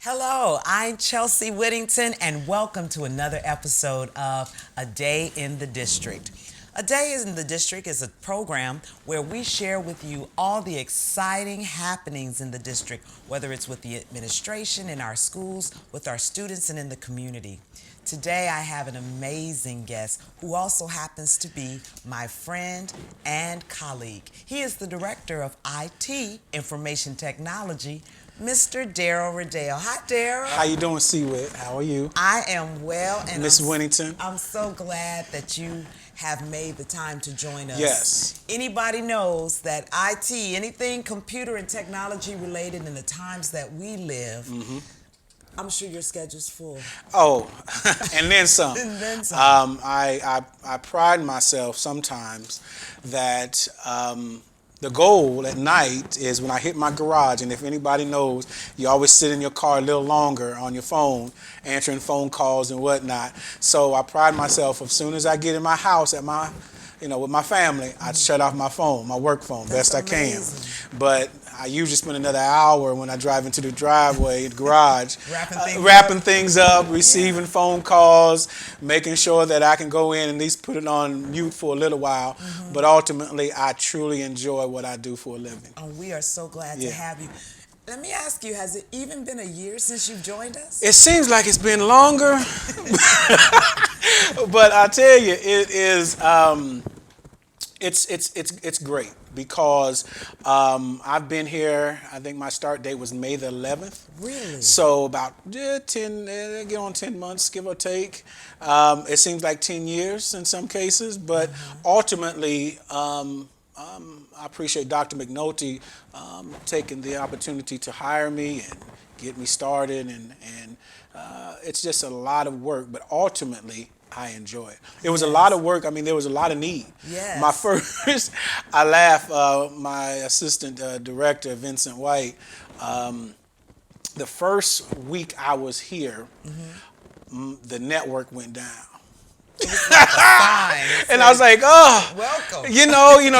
Hello, I'm Chelsea Whittington, and welcome to another episode of A Day in the District. A Day in the District is a program where we share with you all the exciting happenings in the district, whether it's with the administration, in our schools, with our students, and in the community. Today, I have an amazing guest who also happens to be my friend and colleague. He is the Director of IT, Information Technology, Mr. Darrell Riddell. Hi, Darrell. How you doing, Seawood? How are you? I am well, and Miss Whittington. I'm so glad that you have made the time to join us. Yes. Anybody knows that IT, anything computer and technology related in the times that we live, I'm sure your schedule's full. Oh, and then some. And then some. I pride myself sometimes that the goal at night is when I hit my garage, and if anybody knows, you always sit in your car a little longer on your phone, answering phone calls and whatnot. So I pride myself, as soon as I get in my house with my family, I shut off my phone, my work phone, That's best I can. amazing. But I usually spend another hour when I drive into the driveway, the garage, Wrapping things up, receiving phone calls, making sure that I can go in and at least put it on mute for a little while. But ultimately, I truly enjoy what I do for a living. Oh, we are so glad to have you. Let me ask you, has it even been a year since you've joined us? It seems like it's been longer, but I tell you, it is. It's great because I've been here. I think my start date was May the 11th. Really? So about 10 months, give or take. It seems like 10 years in some cases, but ultimately, I appreciate Dr. McNulty taking the opportunity to hire me and get me started, and it's just a lot of work, but ultimately, I enjoy it. It was a lot of work. I mean, there was a lot of need. Yes. My first, I laugh, my assistant director, Vincent White, the first week I was here, the network went down. It was like a sign. And I was like, oh, welcome.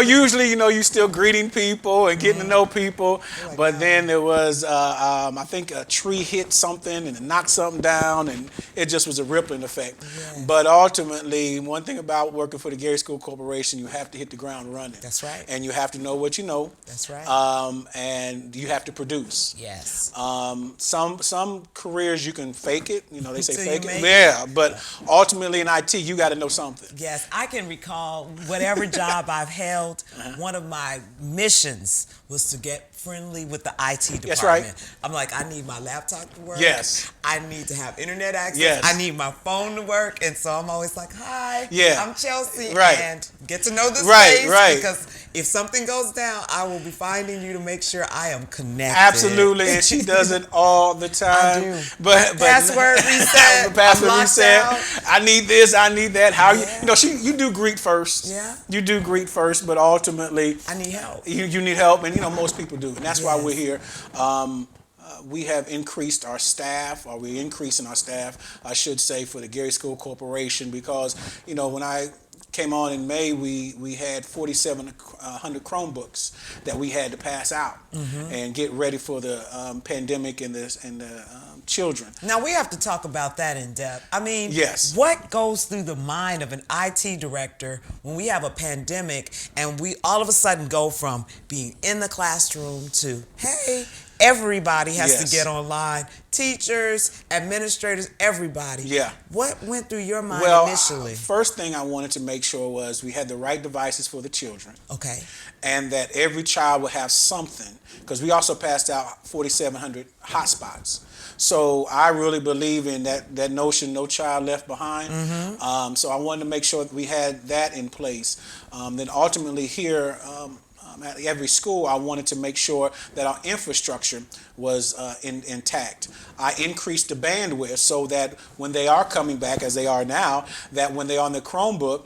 Usually, you still greeting people and getting to know people. Like, But then there was, I think a tree hit something and it knocked something down, and it just was a rippling effect. Yes. But ultimately, one thing about working for the Gary School Corporation, you have to hit the ground running. That's right. And you have to know what you know. That's right. And you have to produce. Yes. Some careers you can fake it. They say Till you fake make it. Yeah, but ultimately in IT, you got to know something. Yes, I can recall whatever job I've held, one of my missions was to get friendly with the IT department. That's right. I'm like, I need my laptop to work. Yes. I need to have internet access. Yes. I need my phone to work. And so I'm always like, hi, Yeah. I'm Chelsea. Right. And get to know the Right, space. right. Because if something goes down, I will be finding you to make sure I am connected. Absolutely, and she does it all the time. I do. But Password reset. Password I'm locked reset. out. I need this. I need that. How Yeah. you do greet first. Yeah. You do greet first, but ultimately, I need help. You need help, and most people do, and that's why Yes. we're here. We have increased our staff, or we're increasing our staff, I should say, for the Gary School Corporation, because when I came on in May, we had 4,700 Chromebooks that we had to pass out and get ready for the pandemic and the children. Now, we have to talk about that in depth. I mean, Yes. what goes through the mind of an IT director when we have a pandemic and we all of a sudden go from being in the classroom to, hey, everybody has Yes. to get online. Teachers, administrators, everybody. Yeah. What went through your mind Well, initially? first thing I wanted to make sure was we had the right devices for the children, Okay. and that every child would have something, because we also passed out 4,700 hotspots. So I really believe in that notion, no child left behind. So I wanted to make sure that we had that in place. Then ultimately here, at every school, I wanted to make sure that our infrastructure was intact. I increased the bandwidth so that when they are coming back, as they are now, that when they're on the Chromebook,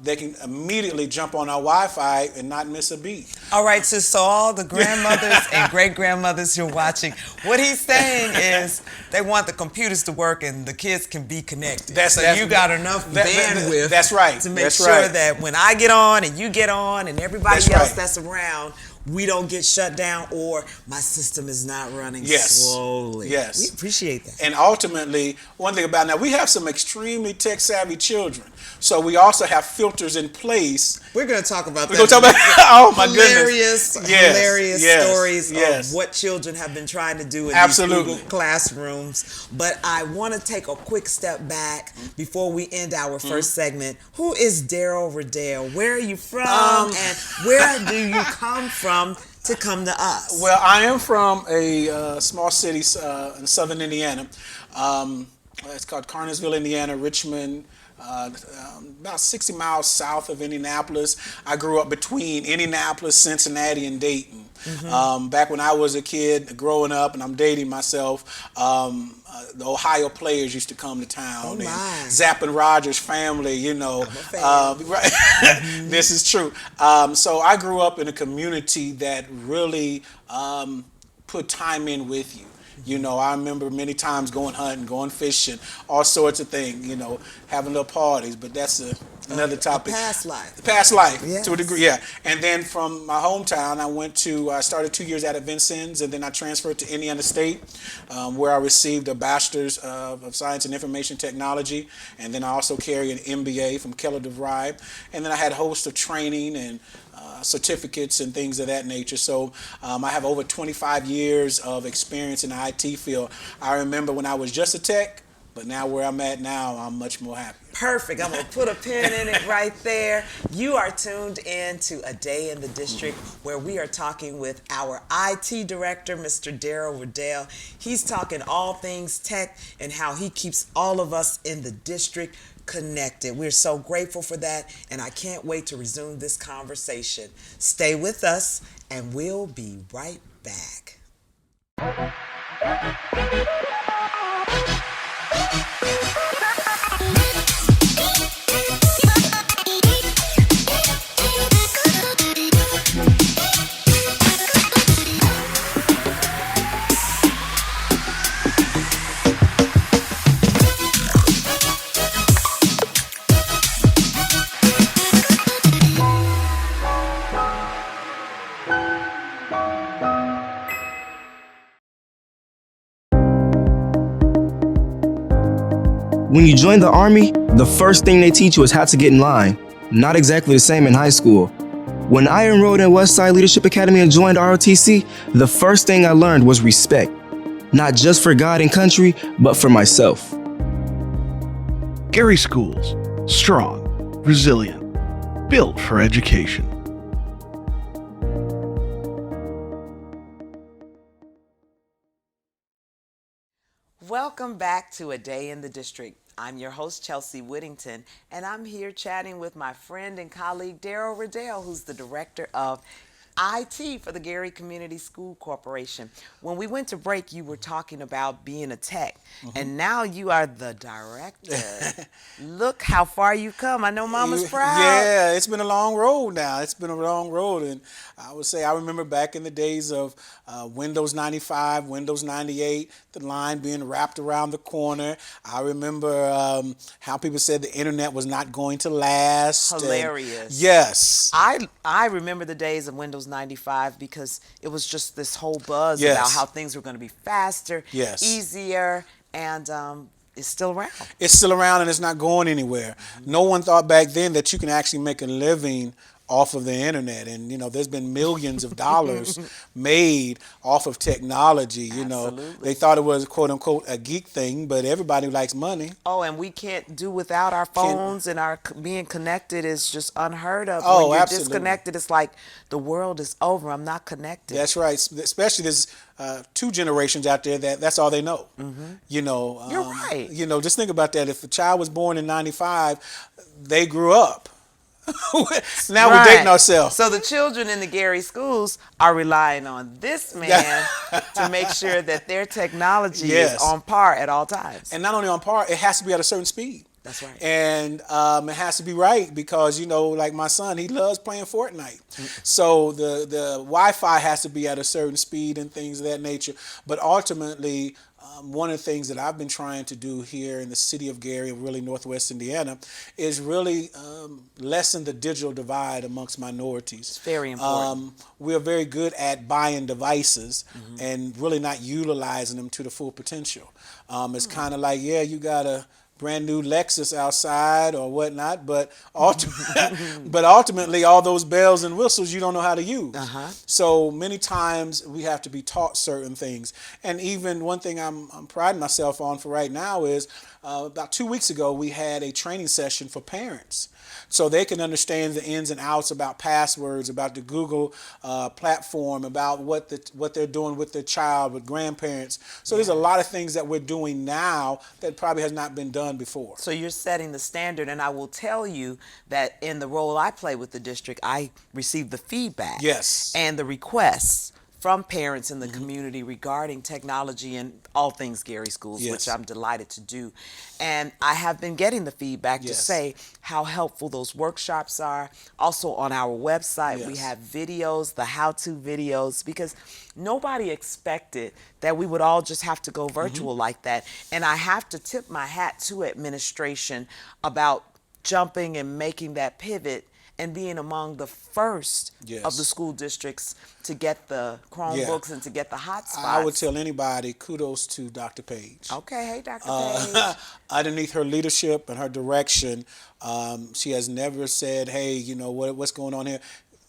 they can immediately jump on our Wi-Fi and not miss a beat. All right, so all the grandmothers and great-grandmothers you're watching, what he's saying is they want the computers to work and the kids can be connected. You got enough bandwidth that's right. to make That's sure right. that when I get on and you get on and everybody That's else right. that's around, we don't get shut down, or my system is not running Yes. slowly. Yes. We appreciate that. And ultimately, one thing about now, we have some extremely tech savvy children. So we also have filters in place. We're going to talk about We're that. going to talk about, oh my hilarious, goodness. Yes, hilarious yes, stories yes. of what children have been trying to do in Absolutely. these Google classrooms. But I want to take a quick step back before we end our first segment. Who is Darrell Riddell? Where are you from? And where do you come from to come to us? Well, I am from a small city in southern Indiana. It's called Carnersville, Indiana, Richmond, about 60 miles south of Indianapolis. I grew up between Indianapolis, Cincinnati, and Dayton. Back when I was a kid growing up, and I'm dating myself, the Ohio players used to come to town. And Zapp and Rogers family, you know. Right. This is true. So I grew up in a community that really put time in with you. You know, I remember many times going hunting, going fishing, all sorts of things, you know, having little parties, but that's another topic. Past life. Past life, yes. To a degree, yeah. And then from my hometown, I started 2 years out at Vincennes, and then I transferred to Indiana State, where I received a Bachelor's of Science and Information Technology, and then I also carry an MBA from Keller DeVry, and then I had a host of training and certificates and things of that nature. So I have over 25 years of experience in the IT field. I remember when I was just a tech, but now where I'm at now, I'm much more happy. Perfect. I'm going to put a pin in it right there. You are tuned in to A Day in the District, where we are talking with our IT director, Mr. Darrell Riddell. He's talking all things tech and how he keeps all of us in the district connected. We're so grateful for that, and I can't wait to resume this conversation. Stay with us, and we'll be right back. When you join the Army, the first thing they teach you is how to get in line. Not exactly the same in high school. When I enrolled in Westside Leadership Academy and joined ROTC, the first thing I learned was respect. Not just for God and country, but for myself. Gary Schools. Strong, resilient, built for education. Welcome back to A Day in the District. I'm your host, Chelsea Whittington, and I'm here chatting with my friend and colleague, Darrell Riddell, who's the director of IT for the Gary Community School Corporation. When we went to break, you were talking about being a tech, and now you are the director. Look how far you've come. I know Mama's proud. Yeah, it's been a long road now. It's been a long road, and I would say I remember back in the days of Windows 95, Windows 98, the line being wrapped around the corner. I remember how people said the internet was not going to last. Hilarious. Yes. I remember the days of Windows 95 because it was just this whole buzz about how things were going to be faster, easier, and it's still around. It's still around, and it's not going anywhere. No one thought back then that you can actually make a living off of the internet, and you know there's been millions of dollars made off of technology. You know, they thought it was quote unquote a geek thing, but everybody likes money. Oh, and we can't do without our phones, and our being connected is just unheard of. Oh, when you're absolutely. disconnected, it's like the world is over. I'm not connected. That's right. Especially there's two generations out there that's all they know. You know, you're right. You know, just think about that. If a child was born in '95, they grew up. Now we're dating ourselves. So the children in the Gary schools are relying on this man to make sure that their technology is on par at all times. And not only on par, it has to be at a certain speed. That's right. And it has to be right because, you know, like my son, he loves playing Fortnite. So the Wi-Fi has to be at a certain speed and things of that nature. But ultimately, one of the things that I've been trying to do here in the city of Gary, really Northwest Indiana, is really lessen the digital divide amongst minorities. It's very important. We're very good at buying devices and really not utilizing them to the full potential. It's kind of like, yeah, you got a brand new Lexus outside or whatnot, but ultimately all those bells and whistles you don't know how to use. So many times we have to be taught certain things. And even one thing I'm priding myself on for right now is about 2 weeks ago we had a training session for parents, so they can understand the ins and outs about passwords, about the Google platform, about what they're doing with their child, with grandparents. So there's a lot of things that we're doing now that probably has not been done before. So you're setting the standard, and I will tell you that in the role I play with the district, I receive the feedback and the requests from parents in the community regarding technology and all things Gary Schools, which I'm delighted to do. And I have been getting the feedback to say how helpful those workshops are. Also on our website, we have videos, the how-to videos, because nobody expected that we would all just have to go virtual like that. And I have to tip my hat to administration about jumping and making that pivot and being among the first of the school districts to get the Chromebooks and to get the hotspots. I would tell anybody, kudos to Dr. Page. Okay, hey, Dr. Page. Underneath her leadership and her direction, she has never said, hey, you know, what's going on here?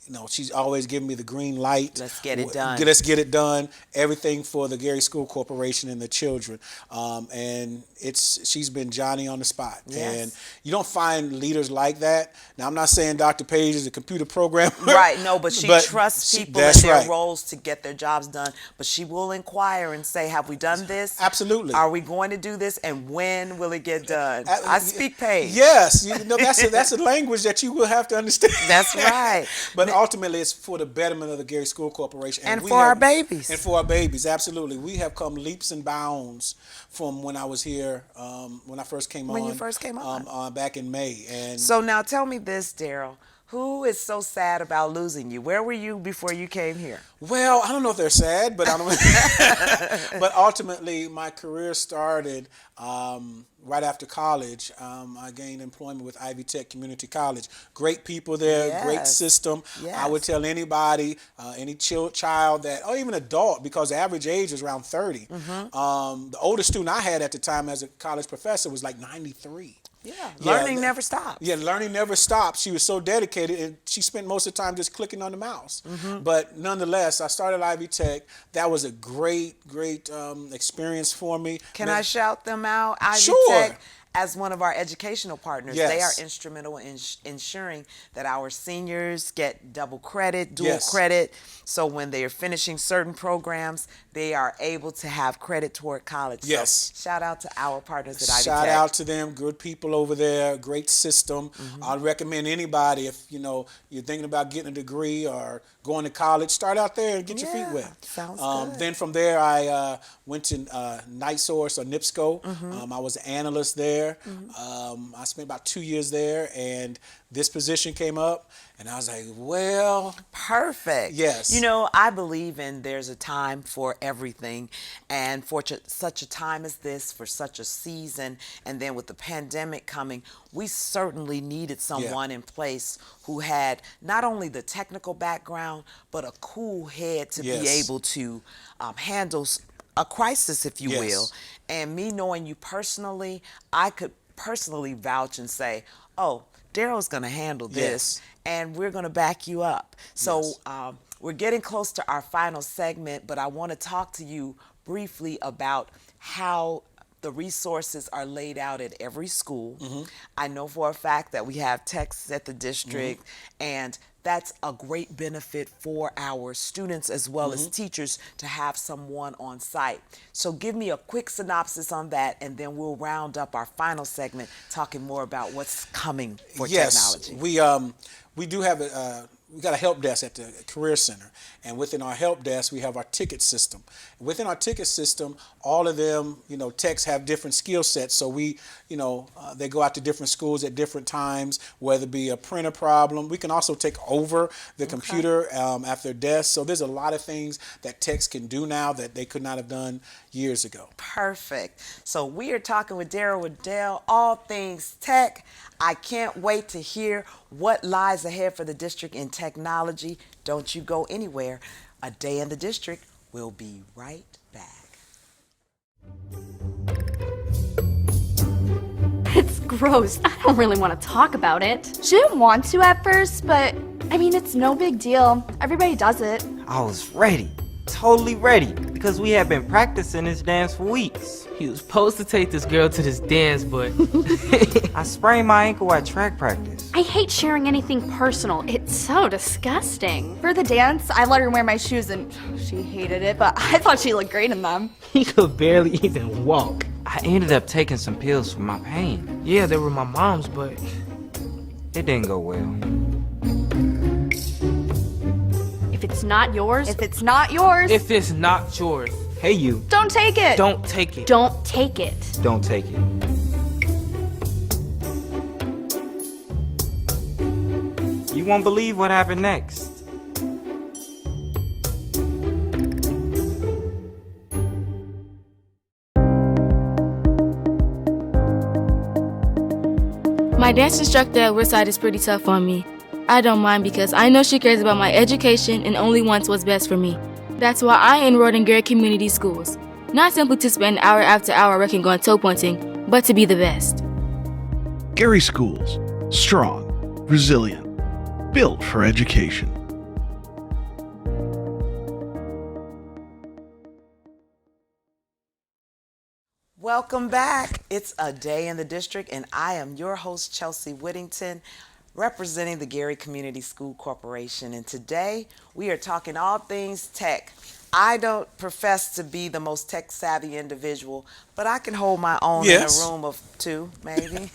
You know, she's always giving me the green light. Let's get it done. Let's get it done. Everything for the Gary School Corporation and the children. And she's been Johnny on the spot. And you don't find leaders like that. Now, I'm not saying Dr. Page is a computer programmer. Right, no, but she trusts people in their roles to get their jobs done. But she will inquire and say, have we done this? Absolutely. Are we going to do this? And when will it get done? I speak Page. Yes, you know, that's a language that you will have to understand. That's right. But ultimately, it's for the betterment of the Gary School Corporation. And for our babies. And for our babies, absolutely. We have come leaps and bounds from when I was here, when I first came on. When you first came on. Back in May. And so now tell me this, Daryl. Who is so sad about losing you? Where were you before you came here? Well, I don't know if they're sad, but I don't. But ultimately, my career started right after college. I gained employment with Ivy Tech Community College. Great people there, great system. I would tell anybody, any child that, or even adult, because the average age is around 30. The oldest student I had at the time as a college professor was like 93. Learning never stops. Yeah, learning never stops. She was so dedicated, and she spent most of the time just clicking on the mouse. But nonetheless, I started Ivy Tech. That was a great experience for me. Can I shout them out? Ivy Tech, as one of our educational partners, they are instrumental in ensuring that our seniors get double credit, dual credit. So when they are finishing certain programs, they are able to have credit toward college. So shout out to our partners at Ivy Tech. Shout out to them, good people over there, great system. I'd recommend anybody, if you know you're thinking about getting a degree or going to college, start out there and get your feet wet. Sounds good. Then from there, I went to NightSource or NIPSCO. I was an analyst there. I spent about 2 years there, and this position came up, and I was like, well. Perfect. Yes. You know, I believe in there's a time for everything, and for such a time as this, for such a season, and then with the pandemic coming, we certainly needed someone in place who had not only the technical background, but a cool head to be able to handle a crisis, if you will. And me knowing you personally, I could personally vouch and say, oh, Daryl's going to handle this, and we're going to back you up. So we're getting close to our final segment, but I want to talk to you briefly about how the resources are laid out at every school. I know for a fact that we have techs at the district, and that's a great benefit for our students as well as teachers to have someone on site. So give me a quick synopsis on that, and then we'll round up our final segment talking more about what's coming for technology. We do have we got a help desk at the Career Center, and within our help desk we have our ticket system. Within our ticket system, all of them, techs have different skill sets. So we, they go out to different schools at different times, whether it be a printer problem. We can also take over the computer at their desk. So there's a lot of things that techs can do now that they could not have done years ago. Perfect. So we are talking with Darrell Riddell, all things tech. I can't wait to hear what lies ahead for the district in technology. Don't you go anywhere. A Day in the District. We'll be right back. It's gross. I don't really want to talk about it. She didn't want to at first, but I mean, it's no big deal. Everybody does it. I was ready, totally ready, because we had been practicing this dance for weeks. He was supposed to take this girl to this dance, but I sprained my ankle at track practice. I hate sharing anything personal. It's so disgusting. For the dance, I let her wear my shoes and she hated it, but I thought she looked great in them. he could barely even walk. I ended up taking some pills for my pain. Yeah, they were my mom's, but It didn't go well. If it's not yours, If it's not yours, if it's not yours, Hey you, don't take it. don't take it. don't take it. don't take it. You won't believe what happened next. My dance instructor at Woodside is pretty tough on me. I don't mind because I know she cares about my education and only wants what's best for me. That's why I enrolled in Gary Community Schools. Not simply to spend hour after hour working on toe pointing, but to be the best. Gary Schools. Strong, resilient, built for education. Welcome back. It's A Day in the District, and I am your host, Chelsea Whittington, representing the Gary Community School Corporation. And today we are talking all things tech. I don't profess to be the most tech-savvy individual, but I can hold my own Yes. in a room of two, maybe.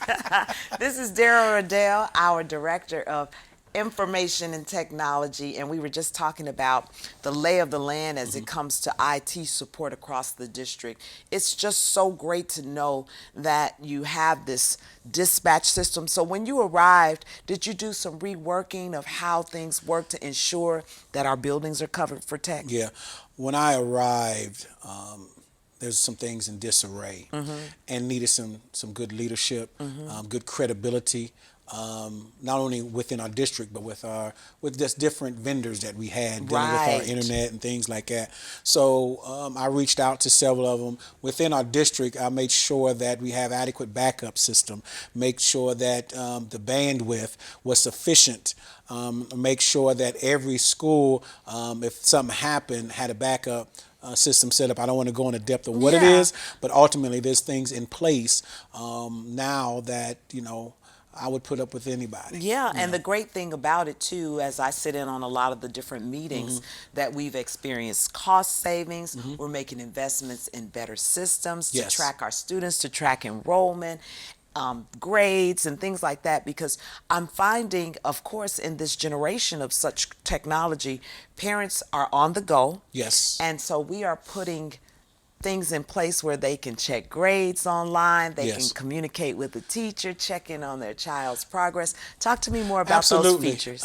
This is Darrell Riddell, our Director of Information and Technology, and we were just talking about the lay of the land as it comes to IT support across the district. It's just so great to know that you have this dispatch system. So when you arrived, did you do some reworking of how things work to ensure that our buildings are covered for tech? Yeah. When I arrived, there's some things in disarray and needed some good leadership, good credibility. Not only within our district, but with just different vendors that we had dealing with our Right. internet and things like that. So I reached out to several of them within our district. I made sure that we have adequate backup system. Make sure that the bandwidth was sufficient. Make sure that every school, if something happened, had a backup system set up. I don't want to go into depth of what it Yeah. is, but ultimately there's things in place now that I would put up with anybody. Yeah, and the great thing about it too, as I sit in on a lot of the different meetings that we've experienced cost savings, we're making investments in better systems to Yes. track our students, to track enrollment, grades and things like that, because I'm finding, of course, in this generation of such technology, parents are on the go. Yes. And so we are putting things in place where they can check grades online, they can Yes. communicate with the teacher, check in on their child's progress. Talk to me more about Absolutely. those features.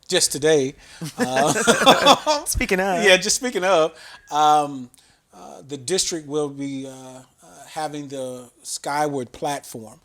Just today. Speaking of. Yeah, just speaking of, the district will be having the Skyward platform.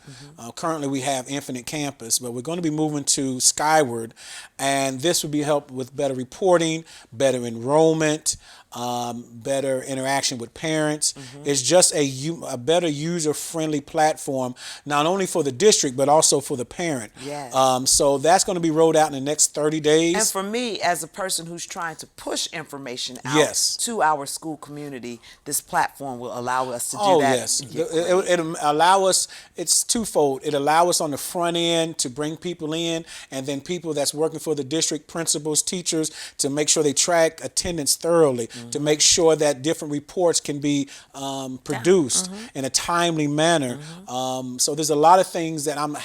Currently we have Infinite Campus, but we're going to be moving to Skyward, and this will be help with better reporting, better enrollment, better interaction with parents. It's just a better user-friendly platform, not only for the district, but also for the parent. Yes. So that's going to be rolled out in the next 30 days. And for me, as a person who's trying to push information out Yes. to our school community, this platform will allow us to do Oh, that yes. get It allow us, it's twofold. It allow us on the front end to bring people in, and then people that's working for the district, principals, teachers, to make sure they track attendance thoroughly, to make sure that different reports can be produced in a timely manner. So there's a lot of things that I'm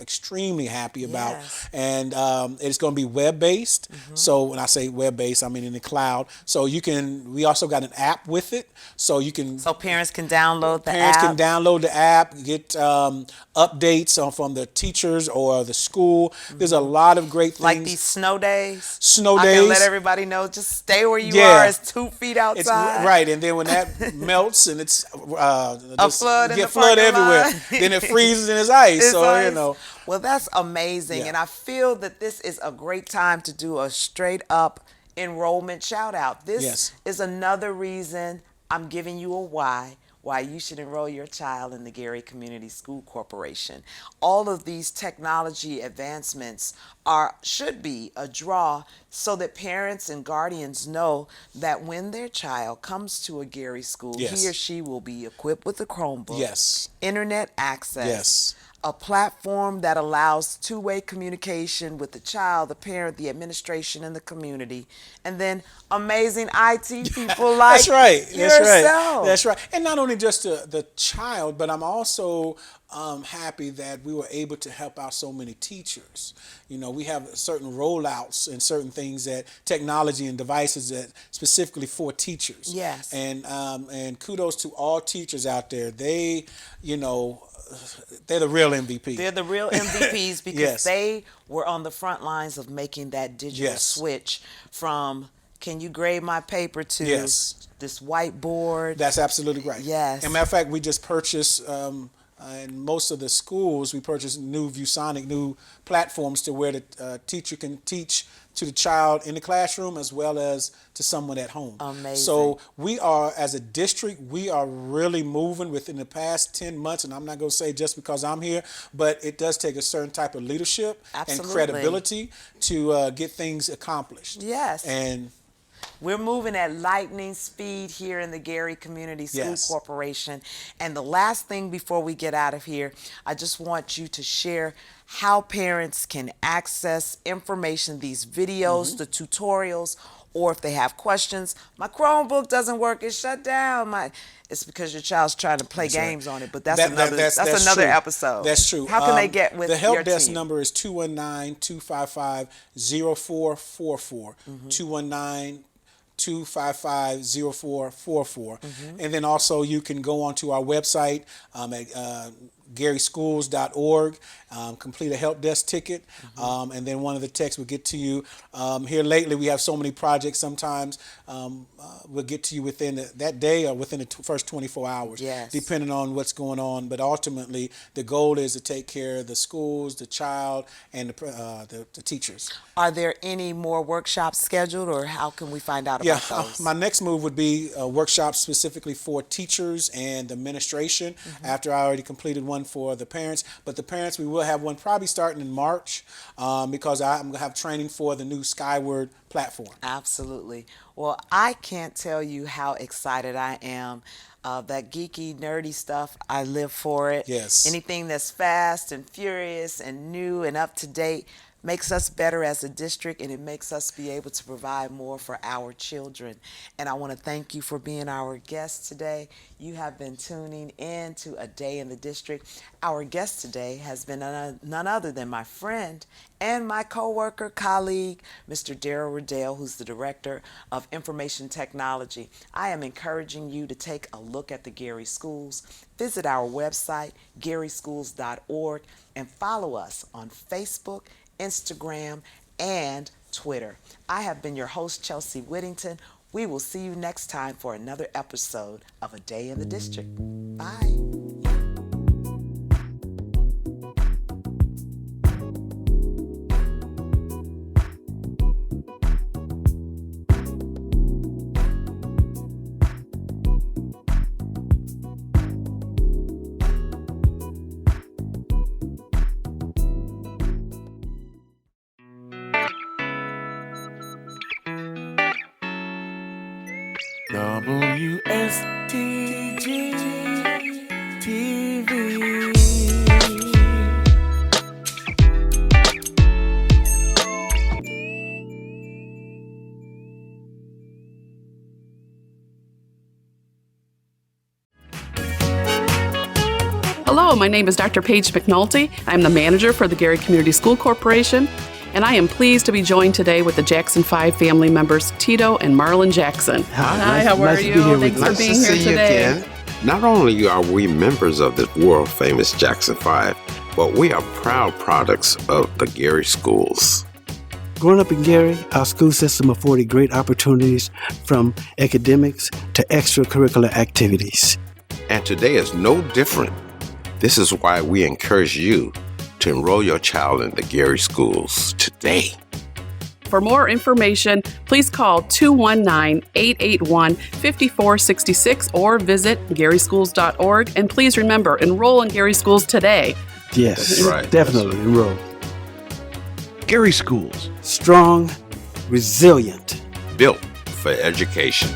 extremely happy about. Yes. And it's going to be web-based. So when I say web-based, I mean in the cloud. So we also got an app with it. So you can... So parents can download the Parents app. can download the app, get updates from the teachers or the school. There's a lot of great things. Like these snow days. Snow I days. can let everybody know, just stay where you Yeah. are. It's 2 feet outside. Right, and then when that melts and it's A flood in the flood parking everywhere, lot. then it freezes and it's ice. It's so ice. you know, Well, that's amazing, Yeah. and I feel that this is a great time to do a straight up enrollment shout out. This Yes. is another reason I'm giving you a why you should enroll your child in the Gary Community School Corporation. All of these technology advancements should be a draw so that parents and guardians know that when their child comes to a Gary school, Yes. he or she will be equipped with a Chromebook, Yes. internet access, Yes. a platform that allows two-way communication with the child, the parent, the administration, and the community, and then amazing IT people like that's right. yourself. That's right. And not only just the child, but I'm also happy that we were able to help out so many teachers. You know, we have certain rollouts and certain things that technology and devices that specifically for teachers. Yes. And kudos to all teachers out there. They, you know, they're the real MVP. They're the real MVPs because Yes. they were on the front lines of making that digital Yes. switch from can you grade my paper to Yes. this whiteboard. That's absolutely right. Yes. As a matter of fact, we just purchased, in most of the schools, we purchased new ViewSonic, new platforms to where the teacher can teach to the child in the classroom as well as to someone at home. Amazing. So we are, as a district, we are really moving within the past 10 months, and I'm not going to say just because I'm here, but it does take a certain type of leadership Absolutely. and credibility to get things accomplished. Yes. And we're moving at lightning speed here in the Gary Community School Yes. Corporation. And the last thing before we get out of here, I just want you to share how parents can access information, these videos, the tutorials, or if they have questions. My Chromebook doesn't work, it's shut down. It's because your child's trying to play That's right. games on it, but that's That's another true. episode. That's true. How can they get with the help your desk team? number is 219-255-0444. 219-255-0444. And then also you can go onto our website at GarySchools.org, complete a help desk ticket, and then one of the texts will get to you. Here lately, we have so many projects. Sometimes we'll get to you within that day or within the first 24 hours, Yes. depending on what's going on. But ultimately, the goal is to take care of the schools, the child, and the teachers. Are there any more workshops scheduled, or how can we find out Yeah, about those? my next move would be workshops specifically for teachers and administration after I already completed one for the parents. But the parents, we will have one probably starting in March because I'm going to have training for the new Skyward platform. Absolutely. Well, I can't tell you how excited I am. That geeky, nerdy stuff, I live for it. Yes. Anything that's fast and furious and new and up to date makes us better as a district, and it makes us be able to provide more for our children. And I want to thank you for being our guest today. You have been tuning in to A Day in the District. Our guest today has been none other than my friend and my coworker, colleague, Mr. Darrell Riddell, who's the Director of Information Technology. I am encouraging you to take a look at the Gary Schools. Visit our website, GarySchools.org, and follow us on Facebook, Instagram, and Twitter. I have been your host, Chelsea Whittington. We will see you next time for another episode of A Day in the District. Bye. WSTG Hello, my name is Dr. Paige McNulty. I'm the manager for the Gary Community School Corporation, and I am pleased to be joined today with the Jackson 5 family members, Tito and Marlon Jackson. Hi, how are you? Thanks for being here today. Not only are we members of the world-famous Jackson 5, but we are proud products of the Gary schools. Growing up in Gary, our school system afforded great opportunities from academics to extracurricular activities. And today is no different. This is why we encourage you to enroll your child in the Gary schools today. For more information, please call 219-881-5466 or visit garyschools.org. And please remember, enroll in Gary Schools today. Yes, right. Definitely enroll. Gary Schools. Strong, resilient. Built for education.